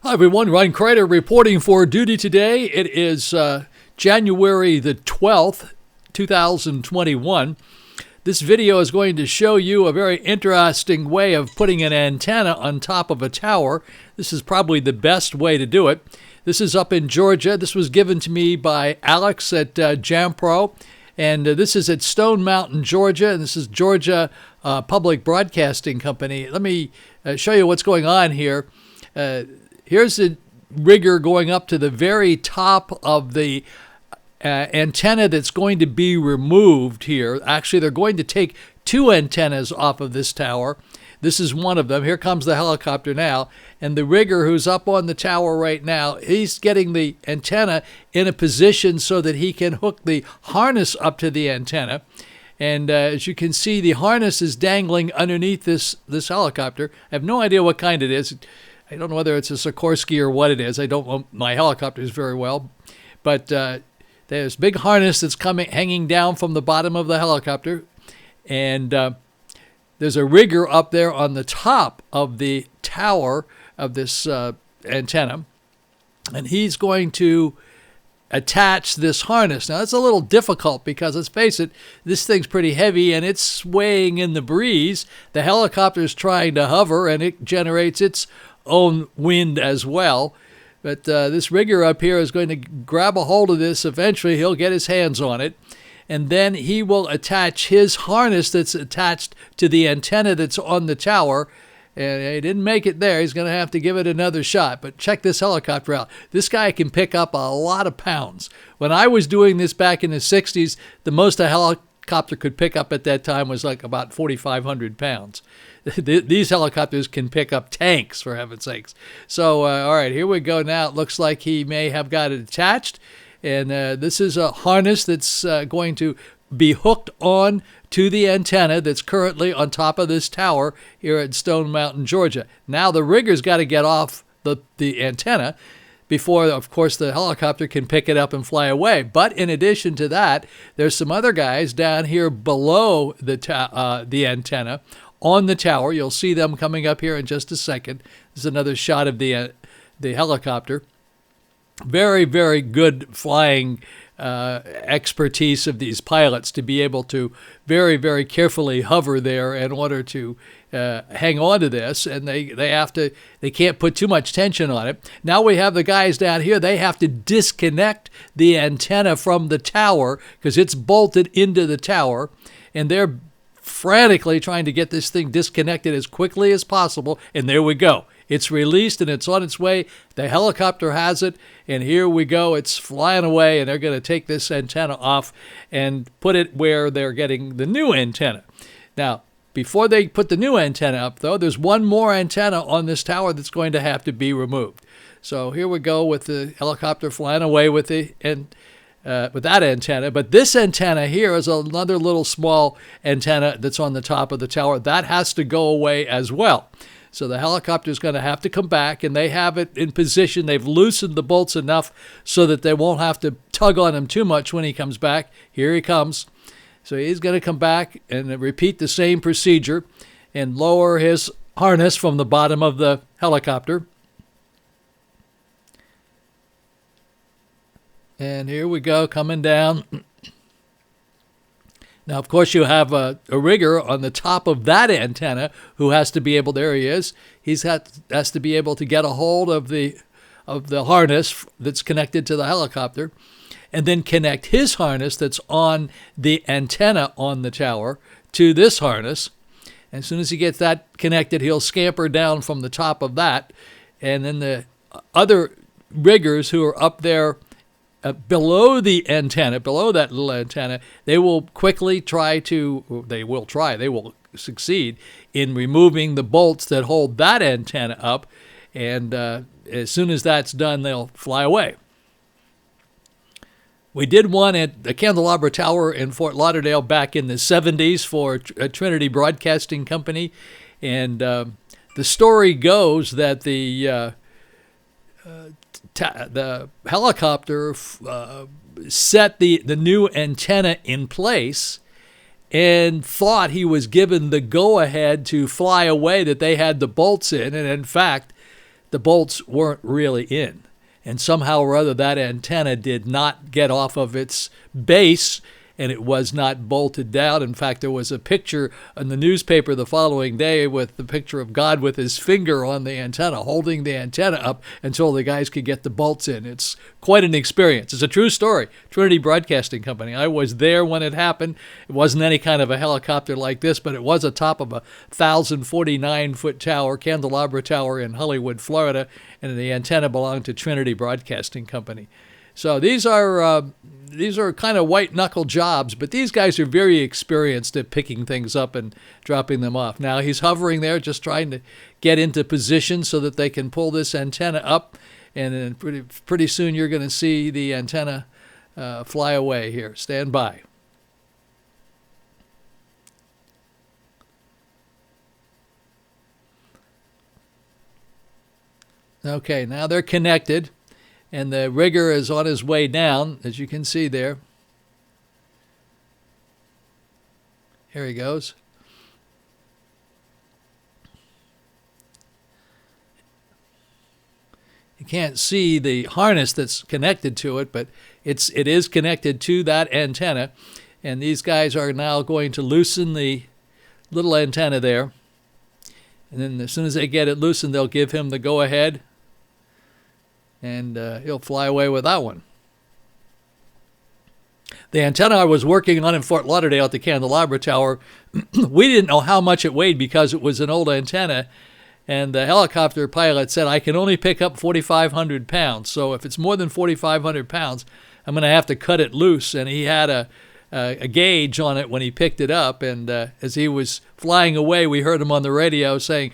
Hi everyone, Ryan Crider reporting for duty today. It is January the 12th, 2021. This video is going to show you a very interesting way of putting an antenna on top of a tower. This is probably the best way to do it. This is up in Georgia. This was given to me by Alex at Jampro. And this is at Stone Mountain, Georgia. And this is Georgia Public Broadcasting Company. Let me show you what's going on here. Here's a rigger going up to the very top of the antenna that's going to be removed here. Actually, they're going to take two antennas off of this tower. This is one of them. Here comes the helicopter now. And the rigger who's up on the tower right now, he's getting the antenna in a position so that he can hook the harness up to the antenna. And as you can see, the harness is dangling underneath this helicopter. I have no idea what kind it is. I don't know whether it's a Sikorsky or what it is. I don't know my helicopters very well. But there's a big harness that's hanging down from the bottom of the helicopter. And there's a rigger up there on the top of the tower of this antenna. And he's going to attach this harness. Now, it's a little difficult because, let's face it, this thing's pretty heavy and it's swaying in the breeze. The helicopter's trying to hover and it generates its own wind as well. But this rigger up here is going to grab a hold of this. Eventually, he'll get his hands on it. And then he will attach his harness that's attached to the antenna that's on the tower. And he didn't make it there. He's going to have to give it another shot. But check this helicopter out. This guy can pick up a lot of pounds. When I was doing this back in the 60s, the most a helicopter could pick up at that time was like about 4,500 pounds. These helicopters can pick up tanks, for heaven's sakes. So, all right, here we go now. It looks like he may have got it attached. And this is a harness that's going to be hooked on to the antenna that's currently on top of this tower here at Stone Mountain, Georgia. Now the rigger's got to get off the antenna before, of course, the helicopter can pick it up and fly away. But in addition to that, there's some other guys down here below the antenna on the tower. You'll see them coming up here in just a second. This is another shot of the helicopter. Very, very good flying expertise of these pilots to be able to very, very carefully hover there in order to hang on to this, and they can't put too much tension on it. Now we have the guys down here. They have to disconnect the antenna from the tower because it's bolted into the tower, and they're frantically trying to get this thing disconnected as quickly as possible. And there we go. It's released and it's on its way. The helicopter has it, and here we go. It's flying away, and they're going to take this antenna off and put it where they're getting the new antenna. Now, before they put the new antenna up, though, there's one more antenna on this tower that's going to have to be removed. So here we go with the helicopter flying away with that antenna. But this antenna here is another little small antenna that's on the top of the tower. That has to go away as well. So the helicopter is going to have to come back, and they have it in position. They've loosened the bolts enough so that they won't have to tug on him too much when he comes back. Here he comes. So he's going to come back and repeat the same procedure and lower his harness from the bottom of the helicopter. And here we go, coming down. Now, of course, you have a rigger on the top of that antenna who has to be able, there he is, has to be able to get a hold of the harness that's connected to the helicopter and then connect his harness that's on the antenna on the tower to this harness. As soon as he gets that connected, he'll scamper down from the top of that. And then the other riggers who are up there below the antenna, below that little antenna, they will succeed in removing the bolts that hold that antenna up. And as soon as that's done, they'll fly away. We did one at the Candelabra Tower in Fort Lauderdale back in the 70s for Trinity Broadcasting Company. And the story goes that the helicopter set the new antenna in place and thought he was given the go-ahead to fly away, that they had the bolts in. And in fact, the bolts weren't really in. And somehow or other, that antenna did not get off of its base, and it was not bolted down. In fact, there was a picture in the newspaper the following day with the picture of God with his finger on the antenna, holding the antenna up until the guys could get the bolts in. It's quite an experience. It's a true story. Trinity Broadcasting Company. I was there when it happened. It wasn't any kind of a helicopter like this, but it was atop of a 1,049-foot tower, candelabra tower in Hollywood, Florida, and the antenna belonged to Trinity Broadcasting Company. So these are kind of white-knuckle jobs, but these guys are very experienced at picking things up and dropping them off. Now he's hovering there, just trying to get into position so that they can pull this antenna up, and then pretty soon you're going to see the antenna fly away here. Stand by. Okay, now they're connected. And the rigger is on his way down, as you can see there. Here he goes. You can't see the harness that's connected to it, but it is connected to that antenna. And these guys are now going to loosen the little antenna there. And then as soon as they get it loosened, they'll give him the go-ahead. And he'll fly away with that one. The antenna I was working on in Fort Lauderdale at the Candelabra Tower, we didn't know how much it weighed because it was an old antenna, and the helicopter pilot said, I can only pick up 4,500 pounds, so if it's more than 4,500 pounds, I'm going to have to cut it loose. And he had a gauge on it when he picked it up, and as he was flying away, we heard him on the radio saying,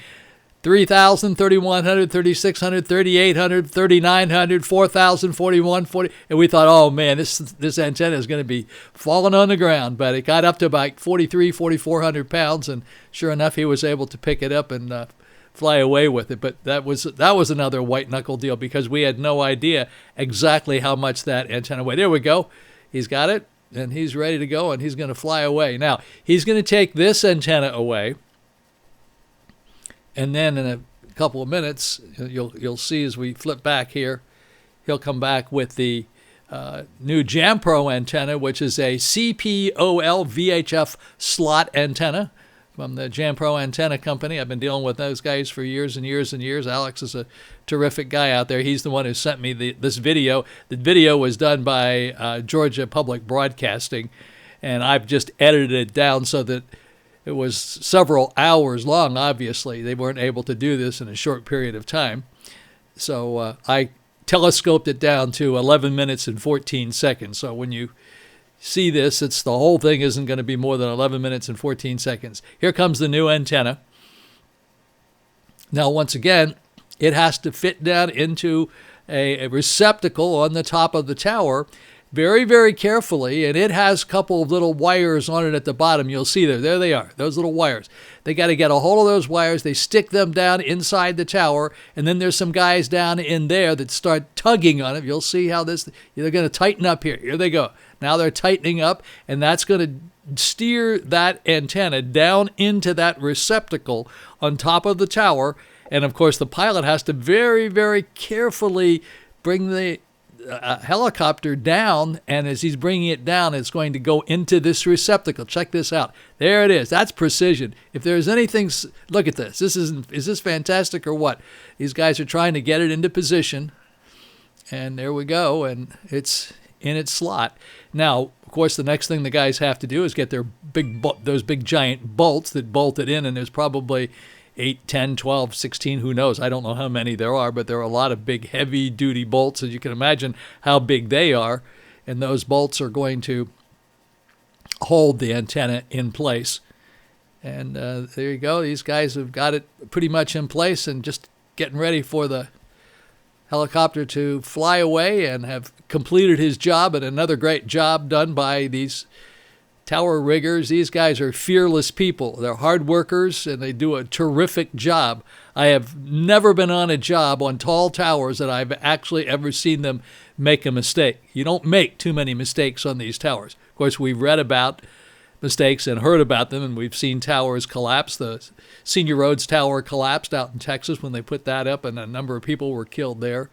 3,000, 3,100, 3,600, 3,800, 3,900, 4,000, 41, 40. And we thought, oh, man, this antenna is going to be falling on the ground. But it got up to about 4,400 pounds, and sure enough, he was able to pick it up and fly away with it. But that was another white-knuckle deal because we had no idea exactly how much that antenna weighed. There we go. He's got it, and he's ready to go, and he's going to fly away. Now, he's going to take this antenna away. And then in a couple of minutes, you'll see as we flip back here, he'll come back with the new Jampro antenna, which is a CPOL VHF slot antenna from the Jampro Antenna Company. I've been dealing with those guys for years and years and years. Alex is a terrific guy out there. He's the one who sent me this video. The video was done by Georgia Public Broadcasting, and I've just edited it down so that it was several hours long, obviously. They weren't able to do this in a short period of time. So I telescoped it down to 11 minutes and 14 seconds. So when you see this, the whole thing isn't going to be more than 11 minutes and 14 seconds. Here comes the new antenna. Now, once again, it has to fit down into a receptacle on the top of the tower very, very carefully, and it has a couple of little wires on it at the bottom. You'll see there they are, those little wires. They got to get a hold of those wires. They stick them down inside the tower, and then there's some guys down in there that start tugging on it. You'll see how they're going to tighten up here. Here they go. Now they're tightening up, and that's going to steer that antenna down into that receptacle on top of the tower. And of course, the pilot has to very, very carefully bring the helicopter down, and as he's bringing it down, it's going to go into this receptacle. Check this out. There it is. That's precision. If there's anything, look at this. Is this fantastic or what? These guys are trying to get it into position, and there we go, and it's in its slot. Now, of course, the next thing the guys have to do is get their those big giant bolts that bolt it in, and there's probably 8, 10, 12, 16, who knows? I don't know how many there are, but there are a lot of big, heavy-duty bolts, as you can imagine how big they are, and those bolts are going to hold the antenna in place. And there you go. These guys have got it pretty much in place and just getting ready for the helicopter to fly away and have completed his job, and another great job done by these tower riggers. These guys are fearless people. They're hard workers, and they do a terrific job. I have never been on a job on tall towers that I've actually ever seen them make a mistake. You don't make too many mistakes on these towers. Of course, we've read about mistakes and heard about them, and we've seen towers collapse. The Senior Roads Tower collapsed out in Texas when they put that up, and a number of people were killed there.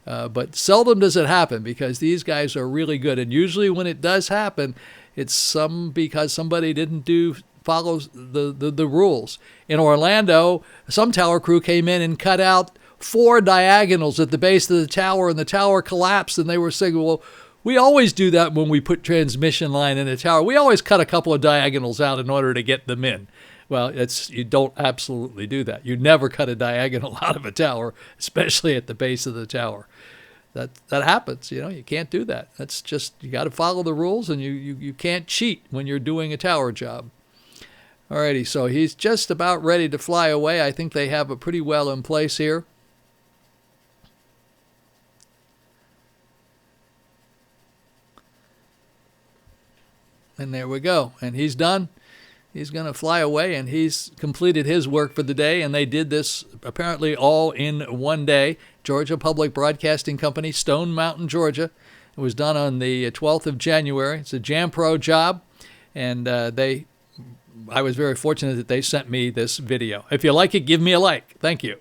But seldom does it happen because these guys are really good. And usually when it does happen, it's because somebody didn't follow the rules. In Orlando, some tower crew came in and cut out 4 diagonals at the base of the tower, and the tower collapsed, and they were saying, well, we always do that when we put transmission line in a tower. We always cut a couple of diagonals out in order to get them in. Well, you don't absolutely do that. You never cut a diagonal out of a tower, especially at the base of the tower. That happens, you can't do that. That's just, you got to follow the rules, and you can't cheat when you're doing a tower job. Alrighty, so he's just about ready to fly away. I think they have it pretty well in place here. And there we go. And he's done. He's going to fly away, and he's completed his work for the day. And they did this apparently all in one day. Georgia Public Broadcasting Company, Stone Mountain, Georgia. It was done on the 12th of January. It's a Jampro job. And I was very fortunate that they sent me this video. If you like it, give me a like. Thank you.